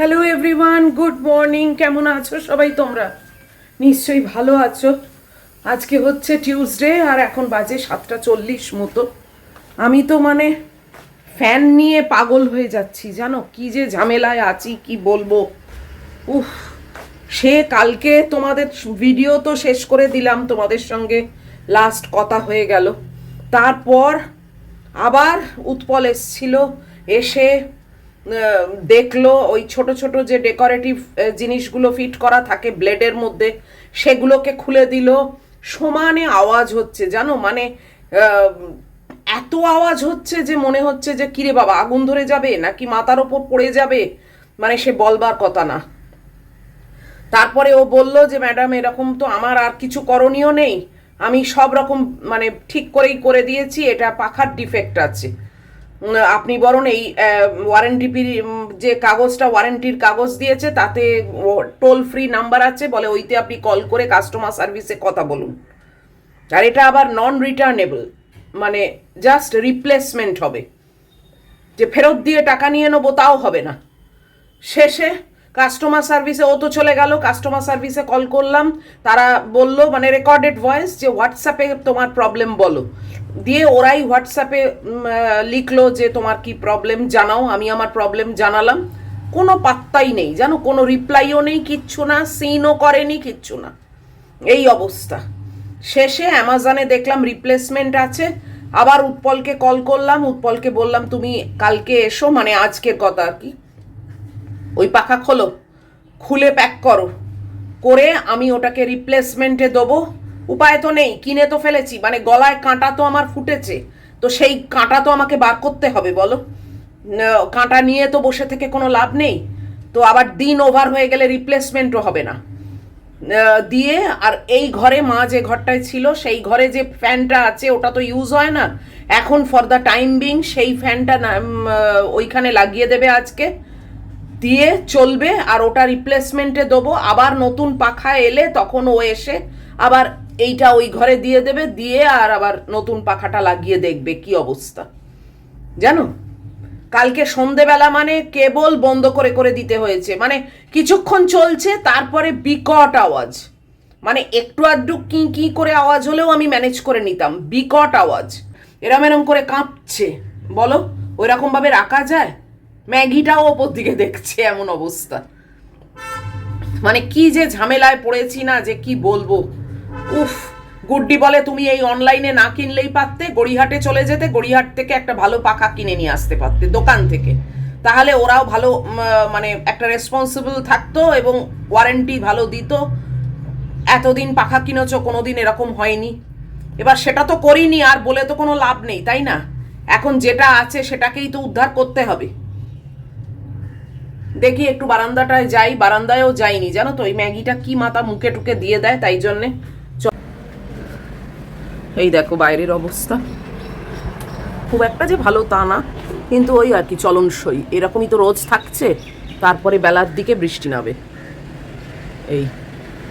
Hello everyone, good morning. কেমন আছো সবাই? তোমরা নিশ্চয়ই ভালো আছো। আজকে হচ্ছে টিউসডে আর এখন বাজে 7:40 মতো। আমি তো ফ্যান নিয়ে পাগল হয়ে যাচ্ছি, জানো কি যে ঝামেলায় আছি কি বলবো। উফ, সে কালকে তোমাদের ভিডিও তো শেষ করে দিলাম, তোমাদের সঙ্গে লাস্ট কথা হয়ে গেল। তারপর আবার উৎপল এসছিল, এসে দেখলো ওই ছোট ছোট যে ডেকোরেটিভ জিনিসগুলো ফিট করা থাকে ব্লেডের মধ্যে, সেগুলোকে খুলে দিল। সমানে আওয়াজ হচ্ছে, জানো এত আওয়াজ হচ্ছে যে মনে হচ্ছে যে কিরে বাবা, আগুন ধরে যাবে নাকি মাথার ওপর পড়ে যাবে, সে বলবার কথা না। তারপরে ও বলল যে ম্যাডাম এরকম তো আমার আর কিছু করণীয় নেই, আমি সব রকম ঠিক করেই করে দিয়েছি, এটা পাখার ডিফেক্ট আছে। আপনি বরং এই ওয়ারেন্টি যে কাগজটা, ওয়ারেন্টির কাগজ দিয়েছে তাতে টোল ফ্রি নাম্বার আছে, বলে ওইতে আপনি কল করে কাস্টমার সার্ভিসে কথা বলুন। আর এটা আবার নন রিটার্নেবল, জাস্ট রিপ্লেসমেন্ট হবে, যে ফেরত দিয়ে টাকা নিয়ে নেবো তাও হবে না। শেষে কাস্টমার সার্ভিসে ও তো চলে গেল, কাস্টমার সার্ভিসে কল করলাম, তারা বলল রেকর্ডেড ভয়েস যে হোয়াটসঅ্যাপে তোমার প্রবলেম বলো। দিয়ে ওরাই হোয়াটসঅ্যাপে লিখলো যে তোমার কি প্রবলেম জানাও। আমি আমার প্রবলেম জানালাম, কোনো পাত্তাই নেই, জানো, কোনো রিপ্লাইও নেই, কিচ্ছু না, সিনও করেনি, কিচ্ছু না, এই অবস্থা। শেষে অ্যামাজনে দেখলাম রিপ্লেসমেন্ট আছে। আবার উৎপলকে কল করলাম, উৎপলকে বললাম তুমি কালকে এসো, আজকের কথা আর কি, ওই পাখা খোলো, খুলে প্যাক করো, করে আমি ওটাকে রিপ্লেসমেন্টে দেবো। উপায় তো নেই, কিনে তো ফেলেছি, গলায় কাঁটা তো আমার ফুটেছে, তো সেই কাঁটা তো আমাকে বার করতে হবে, বলো। কাঁটা নিয়ে তো বসে থেকে কোনো লাভ নেই, তো আবার দিন ওভার হয়ে গেলে রিপ্লেসমেন্টও হবে না। দিয়ে আর এই ঘরে মা যে ঘরটায় ছিল সেই ঘরে যে ফ্যানটা আছে ওটা তো ইউজ হয় না এখন, ফর দ্য টাইম বিং সেই ফ্যানটা ওইখানে লাগিয়ে দেবে আজকে, দিয়ে চলবে। আর ওটা রিপ্লেসমেন্টে দেবো, আবার নতুন পাখা এলে তখন ও এসে আবার এইটা ওই ঘরে দিয়ে দেবে, দিয়ে আর আবার নতুন পাখাটা লাগিয়ে দেখবে কি অবস্থা, জানো। কালকে সন্ধেবেলা কেবল বন্ধ করে করে দিতে হয়েছে, কিছুক্ষণ চলছে, তারপরে বিকট আওয়াজ, একটু আধটু কি কি করে আওয়াজ হলেও আমি ম্যানেজ করে নিতাম, বিকট আওয়াজ, এরম এরম করে কাঁপছে, বলো ওইরকম ভাবে রাখা যায়? ম্যাগিটাও ওপর দিকে দেখছে, এমন অবস্থা। কি যে ঝামেলায় পড়েছি না, যে কি বলবো। উফ, গুড্ডি বলে তুমি এই অনলাইনে না কিনলেই পারতে, গড়িহাটে চলে যেতে, গড়িহাট থেকে একটা ভালো পাখা কিনে নিয়ে আসতে পারতে দোকান থেকে, তাহলে ওরাও ভালো একটা রেসপন্সিবল থাকতো এবং ওয়ারেন্টি ভালো দিত। এতদিন পাখা কিনেছ, কোনোদিন এরকম হয়নি। এবার সেটা তো করিনি, আর বলে তো কোনো লাভ নেই, তাই না? এখন যেটা আছে সেটাকেই তো উদ্ধার করতে হবে। দেখি একটু বারান্দাটায় যাই, বারান্দায়ও যাইনি, জানো তো, এই ম্যাগিটা কি মাথা মুখে টুকে দিয়ে দেয়, তাই জন্যে। এই দেখো বাইরের অবস্থা, খুব একটা যে ভালো তা না, কিন্তু ওই আর কি চলনসই, এরকমই তো রোজ থাকছে। তারপরে বেলার দিকে বৃষ্টি নামবে। এই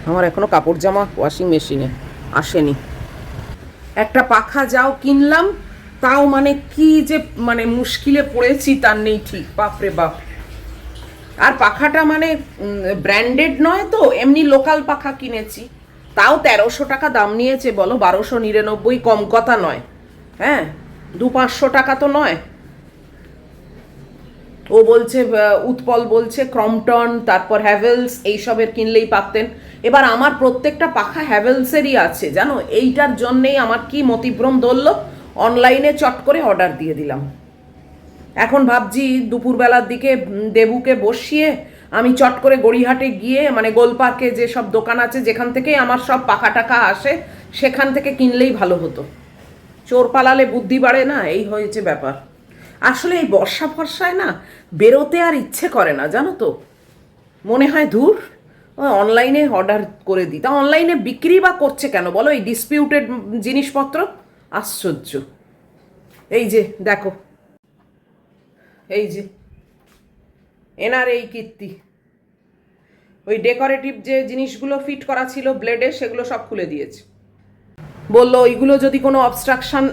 আমার এখনো কাপড় জামা ওয়াশিং মেশিনে আসেনি। একটা পাখা যাও কিনলাম, তাও কি যে মুশকিলে পড়েছি তার নেই ঠিক, বাপরে বাপ। আর পাখাটা ব্র্যান্ডেড নয় তো, এমনি লোকাল পাখা কিনেছি, তাও 1300 টাকা দাম নিয়েছে, বলো 1299, কম কথা নয়। হ্যাঁ, 200-500 টাকা তো নয়। ও বলছে, উৎপল বলছে ক্রম্পটন, তারপর হ্যাভেলস এইসবের কিনলেই পারতেন। এবার আমার প্রত্যেকটা পাখা হ্যাভেলসেরই আছে, জানো, এইটার জন্যেই আমার কি মতিভ্রম ধরলো, অনলাইনে চট করে অর্ডার দিয়ে দিলাম। এখন ভাবছি দুপুরবেলার দিকে দেবুকে বসিয়ে আমি চট করে গড়িহাটে গিয়ে, গোলপার্কে যে সব দোকান আছে যেখান থেকে আমার সব পাখা টাকা আসে, সেখান থেকে কিনলেই ভালো হতো। চোর পালালে বুদ্ধি বাড়ে না, এই হয়েছে ব্যাপার। আসলে এই বর্ষা ফর্ষায় না বেরোতে আর ইচ্ছে করে না, জানো তো, মনে হয় দূর অনলাইনে অর্ডার করে দিই। তা অনলাইনে বিক্রি বা করছে কেন বলো এই ডিসপিউটেড জিনিসপত্র? আশ্চর্য। এই যে দেখো, এই যে এনার এই কীর্তি, ওই ডেকোরেটিভ যে জিনিসগুলো ফিট করা ছিল ব্লেডে, সেগুলো সব খুলে দিয়েছে। বললো ওইগুলো যদি কোনো অবস্ট্রাকশন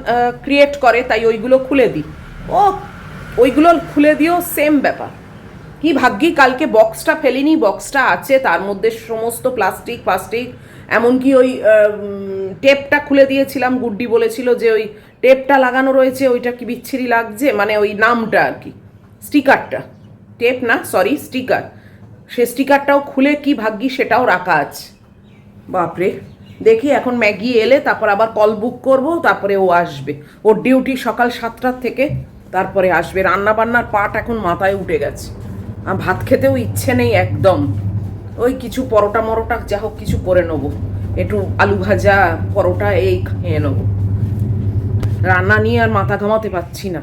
ক্রিয়েট করে, তাই ওইগুলো খুলে দিই। ও ওইগুলো খুলে দিও, সেম ব্যাপার, কি ভাগ্যি কালকে বক্সটা ফেলিনি, বক্সটা আছে, তার মধ্যে সমস্ত প্লাস্টিক প্লাস্টিক, এমনকি ওই টেপটা খুলে দিয়েছিলাম। গুড্ডি বলেছিল যে ওই টেপটা লাগানো রয়েছে, ওইটা কি বিচ্ছিরি লাগছে, মানে ওই নামটা আর কি, স্টিকারটা, টেপ না সরি স্টিকার, সে স্টিকারটাও খুলে কি ভাগ্যি সেটাও রাখা আছে। বাপরে, দেখি এখন ম্যাগি এলে তারপর আবার কল বুক করব, তারপরে ও আসবে, ওর ডিউটি সকাল 7টার থেকে, তারপরে আসবে। রান্না বান্নার পাট এখন মাথায় উঠে গেছে, আর ভাত খেতেও ইচ্ছে নেই একদম। ওই কিছু পরোটা মরোটা যা হোক কিছু করে নেবো, একটু আলু ভাজা পরোটা এই খেয়ে নেবো। রান্না নিয়ে আর মাথা ঘামাতে পারছি না।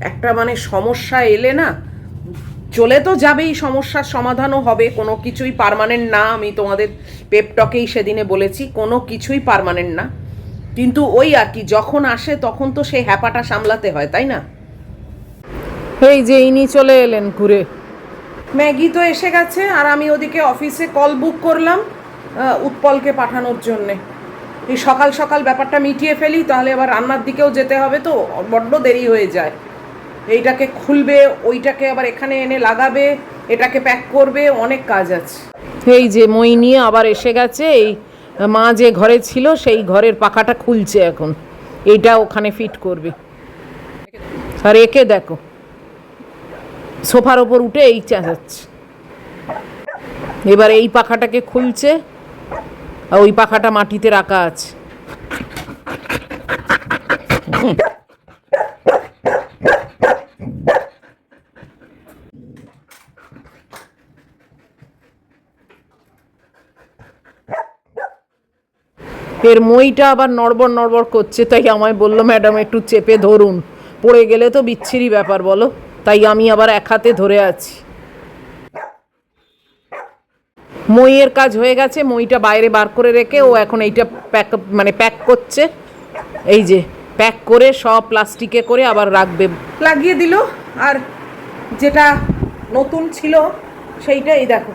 একটা মানে সমস্যা এলে না, চলে তো যাবেই, সমস্যার সমাধানও হবে, কোনো কিছুই পার্মানেন্ট না। আমি তোমাদের পেপটকেই সেদিনে বলেছি কোনো কিছুই পার্মানেন্ট না, কিন্তু ওই আর কি যখন আসে তখন তো সেই হ্যাপাটা সামলাতে হয়, তাই না? এই যে ইনি চলে এলেন ঘুরে। ম্যাগি তো এসে গেছে, আর আমি ওদিকে অফিসে কল বুক করলাম উৎপলকে পাঠানোর জন্যে। এই সকাল সকাল ব্যাপারটা মিটিয়ে ফেলি, তাহলে আবার রান্নার দিকেও যেতে হবে, তো বড্ড দেরি হয়ে যায়। এইটাকে খুলবে, ওইটাকে আবার এখানে এনে লাগাবে, এটাকে প্যাক করবে, অনেক কাজ আছে। এই যে মই নিয়ে আবার এসে গেছে, এই মা যে ঘরে ছিল সেই ঘরের পাখাটা খুলছে এখন, এইটা ওখানে ফিট করবে। আর একে দেখো সোফার ওপর উঠে এই চেঁচাচ্ছে, এবার এই পাখাটাকে খুলছে, আর ওই পাখাটা মাটিতে রাখা আছে। এর মইটা আবার নড়বড় নড়বড় করছে, তাই আমায় বললো ম্যাডাম একটু চেপে ধরুন, পড়ে গেলে তো বিচ্ছিরি ব্যাপার বলো, তাই আমি আবার এক হাতে ধরে আছি। মইয়ের কাজ হয়ে গেছে, মইটা বাইরে বার করে রেখে ও এখন এইটা প্যাক মানে প্যাক করছে। এই যে প্যাক করে সব প্লাস্টিকে করে আবার রাখবে, লাগিয়ে দিল। আর যেটা নতুন ছিল সেইটা এই দেখো,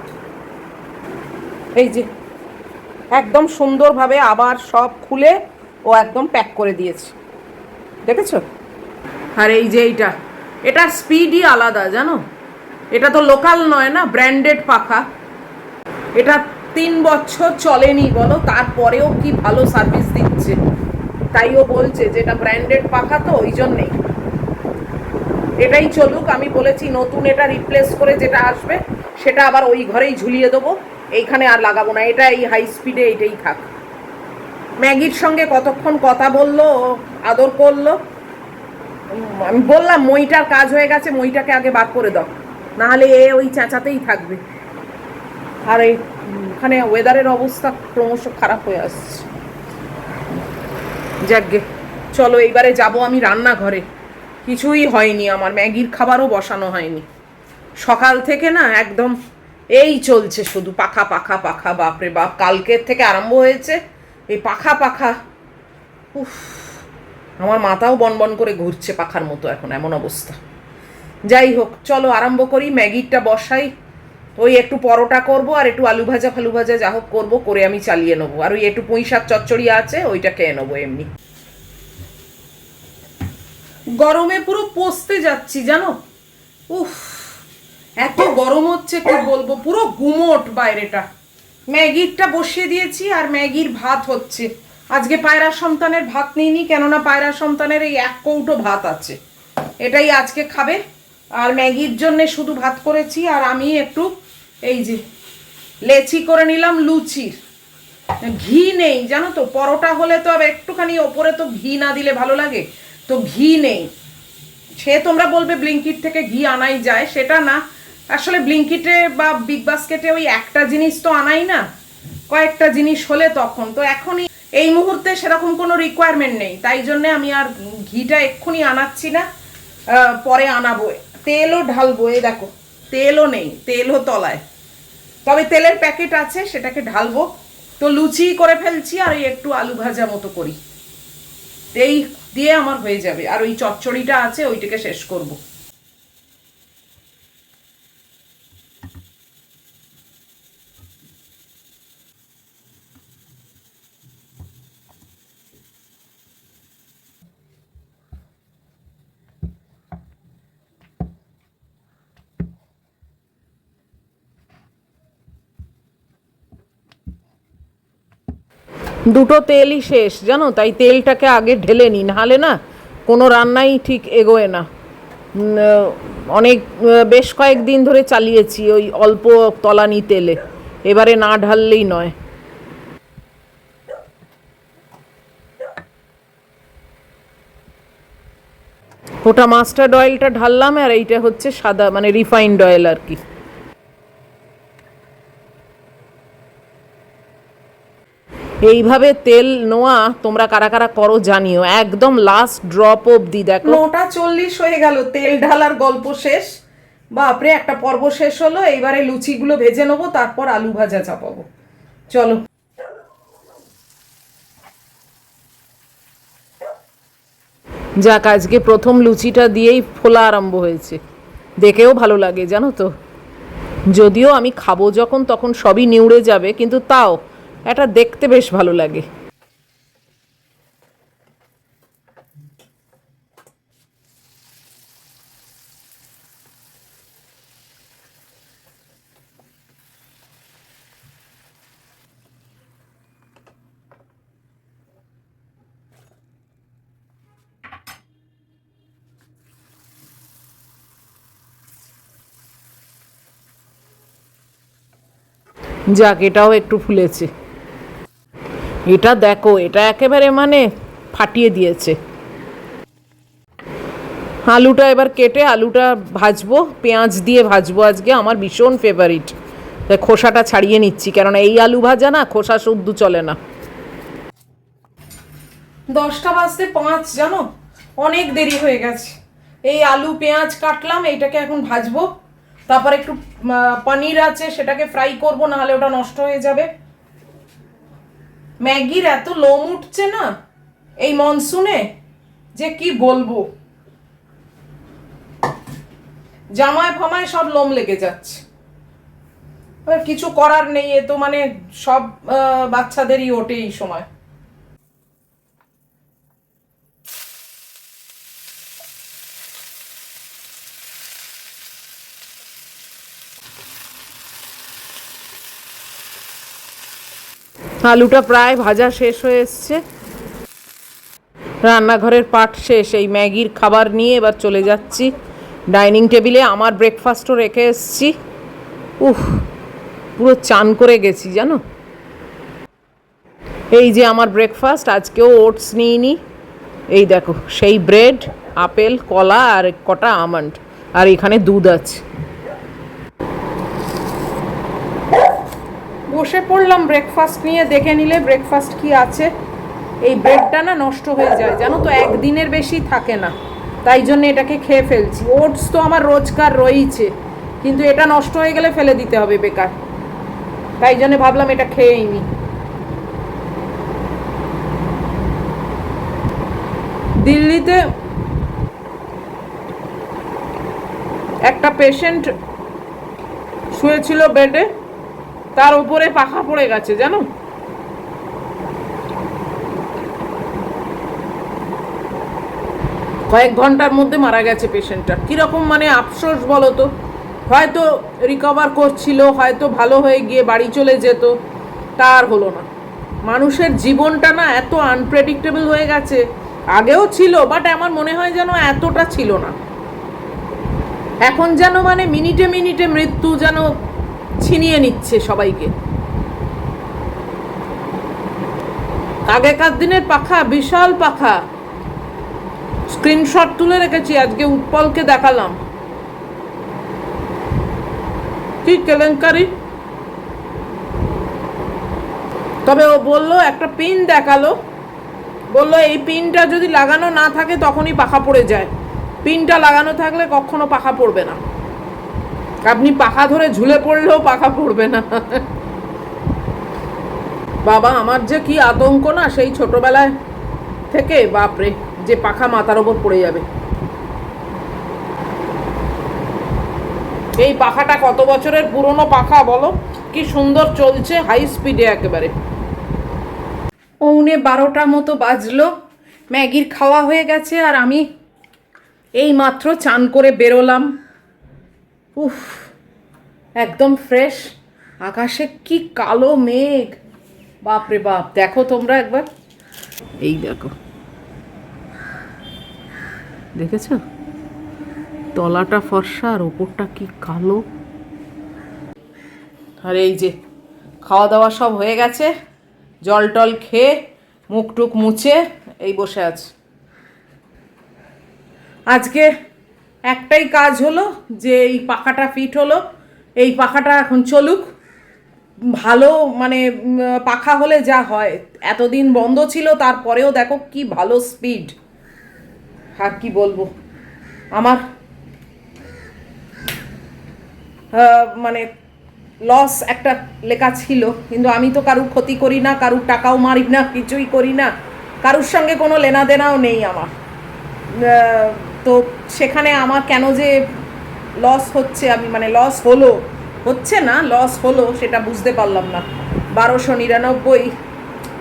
এই যে একদম সুন্দরভাবে আবার সব খুলে ও একদম প্যাক করে দিয়েছে, দেখেছো? আর এই যে এইটা, এটার স্পিডই আলাদা জানো, এটা তো লোকাল নয় না, ব্র্যান্ডেড পাখা। এটা 3 বছর চলেনি বলো, তারপরেও কি ভালো সার্ভিস দিচ্ছে। তাই ও বলছে যে এটা ব্র্যান্ডেড পাখা, তো ওই জন্যেই এটাই চলুক। আমি বলেছি নতুন এটা রিপ্লেস করে যেটা আসবে সেটা আবার ওই ঘরেই ঝুলিয়ে দেবো, এইখানে আর লাগাবো না, এটা এই হাই স্পিডে এটাই থাক। ম্যাগির সঙ্গে কতক্ষণ কথা বললো, আদর করলো। আমি বললাম মইটার কাজ হয়ে গেছে, মইটাকে আগে বার করে দাও, নাহলে এ ওই চেঁচাতেই থাকবে। আর এখানে ওয়েদারের অবস্থা ক্রমশ খারাপ হয়ে আসছে। যাকগে, চলো এইবারে যাব আমি রান্নাঘরে। কিছুই হয়নি আমার, ম্যাগির খাবারও বসানো হয়নি সকাল থেকে না, একদম এই চলছে শুধু পাখা পাখা পাখা। বাপরে বাপ, কালকের থেকে আরম্ভ হয়েছে এই পাখা পাখা। উফ, আমার মাথাও বনবন করে ঘুরছে পাখার মতো এখন, এমন অবস্থা। যাই হোক, চলো আরম্ভ করি, ম্যাগিটা বসাই। ওই একটু পরোটা করব, আর একটু আলু ভাজা ফালু ভাজা যা হোক করবো, করে আমি চালিয়ে নেবো। আর ওই একটু পুঁই শাক চচ্চড়ি আছে, ওইটা খেয়ে নেবো এমনি। গরমে পুরো পচতে যাচ্ছি জানো, উফ এত গরম হচ্ছে কি বলবো, পুরো গুমোট বাইরেটা। ম্যাগিটা বসিয়ে দিয়েছি, আর ম্যাগির ভাত হচ্ছে। আজকে পায়রা সন্তানের ভাত নিইনি, কেননা পায়রা সন্তানের এই 1 কৌটো ভাত আছে, এটাই আজকে খাবে। আর ম্যাগির জন্যে শুধু ভাত করেছি, আর আমি একটু এই যে লেচি করে নিলাম লুচির। ঘি নেই জানো তো, পরোটা হলে তো আর একটুখানি ওপরে তো ঘি না দিলে ভালো লাগে, তো ঘি নেই। সে তোমরা বলবে ব্লিঙ্কিট থেকে ঘি আনাই যায়, সেটা না, আসলে ব্লিঙ্কিটে বা বিগ বাস্কেটে ওই একটা জিনিস তো আনাই না, কয়েকটা জিনিস হলে তখন তো। এখনই এই মুহূর্তে সেরকম কোনো রিকোয়ারমেন্ট নেই, তাই জন্যে আমি আর ঘিটা এক্ষুনি আনাচ্ছি না, পরে আনাবো। তেলও ঢালবো, এই দেখো তেলও নেই, তেলও তলায়, তবে তেলের প্যাকেট আছে, সেটাকে ঢালবো। তো লুচি করে ফেলছি, আর ওই একটু আলু ভাজা মতো করি, এই দিয়ে আমার হয়ে যাবে। আর ওই চচ্চড়িটা আছে, ওইটাকে শেষ করব। দুটো তেলই শেষ জানো, তাই তেলটাকে আগে ঢেলে নিই, নাহলে না কোনো রান্নাই ঠিক এগোয় না। অনেক বেশ কয়েকদিন ধরে চালিয়েছি ওই অল্প তলানি তেলে, এবারে না ঢাললেই নয়। ওটা মাস্টার্ড অয়েলটা ঢাললাম, আর এইটা হচ্ছে সাদা মানে রিফাইন্ড অয়েল আর কি। এইভাবে তেল নোয়া তোমরা কারা কারা করো জানিও, একদম লাস্ট ড্রপ অবধি। দেখো 9:40 হয়ে গেল, তেল ঢালার গল্প শেষ। বাপরে, একটা পর্ব শেষ হলো। এইবারে লুচিগুলো ভেজে নেবো, তারপর আলু ভাজা চাপাবো। চলো। যাক, আজকে প্রথম লুচিটা দিয়েই ফোলা আরম্ভ হয়েছে, দেখেও ভালো লাগে জানো তো। যদিও আমি খাবো যখন তখন সবই নিউড়ে যাবে, কিন্তু তাও এটা দেখতে বেশ ভালো লাগে। যাক, এটাও একটু ফুলেছে। এটা দেখো, এটা একেবারে মানে ফাটিয়ে দিয়েছে। আলুটা এবার কেটে আলুটা ভাজবো, পেঁয়াজ দিয়ে ভাজবো আজকে, আমার ভীষণ ফেভারিট। তাই খোসাটা ছাড়িয়ে নিচ্ছি, কেননা এই আলু ভাজা না খোসা শুদ্ধ চলে না। 10:05 জানো, অনেক দেরি হয়ে গেছে। এই আলু পেঁয়াজ কাটলাম, এইটাকে এখন ভাজবো। তারপর একটু পনির আছে, সেটাকে ফ্রাই করবো, নাহলে ওটা নষ্ট হয়ে যাবে। ম্যাগির এত লোম উঠছে না এই মনসুনে, যে কি বলবো। জামায় ফামায় সব লোম লেগে যাচ্ছে। কিছু করার নেই, এ তো মানে সব বাচ্চাদেরই ওঠে এই সময়। আলুটা প্রায় ভাজা শেষ হয়ে এসছে, রান্নাঘরের পাট শেষ। এই ম্যাগির খাবার নিয়ে এবার চলে যাচ্ছি ডাইনিং টেবিলে। আমার ব্রেকফাস্টও রেখে এসছি। পুরো চান করে গেছি জানো। এই যে আমার ব্রেকফাস্ট, আজকেও ওটস নিইনি। এই দেখো, সেই ব্রেড, আপেল, কলা আর কটা আমন্ড, আর এখানে দুধ আছে। বসে পড়লাম ব্রেকফাস্ট নিয়ে, দেখে নিলে ব্রেকফাস্ট কি আছে। এই ব্রেডটা না নষ্ট হয়ে যায় জানো তো, একদিনের বেশি থাকে না, তাই জন্য এটাকে খেয়ে ফেলছি। ওটস তো আমার রোজকার রয়েছে, কিন্তু এটা নষ্ট হয়ে গেলে ফেলে দিতে হবে বেকার, তাই জন্য ভাবলাম এটা খেয়েই নি। দিল্লিতে একটা পেশেন্ট শুয়েছিল বেডে, তার উপরে পাখা পড়ে গেছে জানো। কয়েক ঘন্টার মধ্যে মারা গেছে পেশেন্টটা। কিরকম মানে আফসোস বলো তো। হয়তো রিকভার করছিল, হয়তো ভালো হয়ে গিয়ে বাড়ি চলে যেত, তার হলো না। মানুষের জীবনটা না এত আনপ্রেডিক্টেবল হয়ে গেছে। আগেও ছিল, বাট আমার মনে হয় যেন এতটা ছিল না। এখন যেন মানে মিনিটে মিনিটে মৃত্যু যেন ছিনিয়ে নিচ্ছে সবাইকে। আগেকার দিনের পাখা, বিশাল পাখা, স্ক্রিনশট তুলে রেখেছি, আজকে উৎপলকে দেখালাম। কি কেলেঙ্কারি। তবে ও বললো, একটা পিন দেখালো, বললো এই পিনটা যদি লাগানো না থাকে তখনই পাখা পড়ে যায়, পিনটা লাগানো থাকলে কখনো পাখা পড়বে না। আপনি পাখা ধরে ঝুলে পড়লেও পাখা পড়বে না। বাবা, আমার যে কি আতঙ্ক না সেই ছোটবেলায় থেকে, বাপরে, যে পাখা মাথার ওপর পড়ে যাবে। এই পাখাটা কত বছরের পুরনো পাখা বলো, কি সুন্দর চলছে, হাই স্পিডে একেবারে। 12:15 মতো বাজলো, ম্যাগির খাওয়া হয়ে গেছে, আর আমি এই মাত্র চান করে বেরোলাম। একদম ফ্রেশ। আকাশে কি কালো মেঘ, বাপরে বাপ, দেখো তোমরা একবার, এই দেখো, দেখেছো তলাটা ফর্সা আর ওপরটা কি কালো। আর এই যে খাওয়া দাওয়া সব হয়ে গেছে, জল টল খেয়ে মুখ টুক মুছে এই বসে আছে। আজকে একটাই কাজ হলো যে এই পাখাটা ফিট হলো, এই পাখাটা এখন চলুক। ভালো মানে পাখা হলে যা হয়, এতদিন বন্ধ ছিল তারপরেও দেখো কি ভালো স্পিড। আর কি বলবো, আমার মানে লস একটা লেখা ছিল, কিন্তু আমি তো কারুর ক্ষতি করি না, কারুর টাকাও মারি না, কিছুই করি না, কারুর সঙ্গে কোনো লেনা দেনাও নেই আমার। তো সেখানে আমার কেন যে লস হচ্ছে, আমি মানে লস হলো, হচ্ছে না লস হলো সেটা বুঝতে পারলাম না। 1299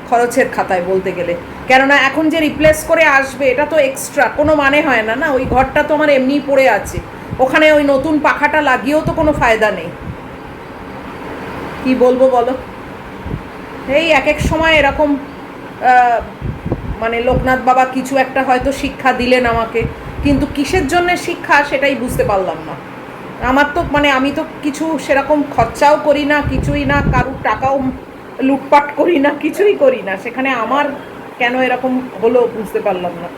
খরচের খাতায় বলতে গেলে, কেননা এখন যে রিপ্লেস করে আসবে এটা তো এক্সট্রা, কোনো মানে হয় না। না, ওই ঘরটা তো আমার এমনিই পড়ে আছে, ওখানে ওই নতুন পাখাটা লাগিয়েও তো কোনো ফায়দা নেই। কি বলবো বলো, এই এক এক সময় এরকম মানে লোকনাথ বাবা কিছু একটা হয়তো শিক্ষা দিলেন আমাকে, কিন্তু কিসের জন্য শিক্ষা সেটাই বুঝতে পারলাম না। আমার তো মানে আমি তো কিছু সেরকম খরচাও করি না, কিছুই না, কারুর টাকাও লুটপাট করি না, কিছুই করি না, সেখানে আমার কেন এরকম হলো বুঝতে পারলাম না।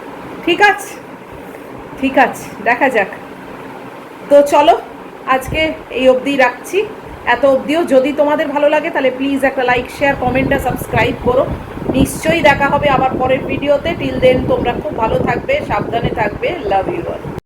ঠিক আছে, ঠিক আছে, দেখা যাক। তো চলো আজকে এই অবধি রাখছি। এত অবধিও যদি তোমাদের ভালো লাগে তাহলে প্লিজ একটা লাইক, শেয়ার, কমেন্ট আর সাবস্ক্রাইব করো। নিশ্চয়ই দেখা হবে আবার পরের ভিডিওতে। টিল দেন তোমরা খুব ভালো থাকবে, সাবধানে থাকবে। Love you all.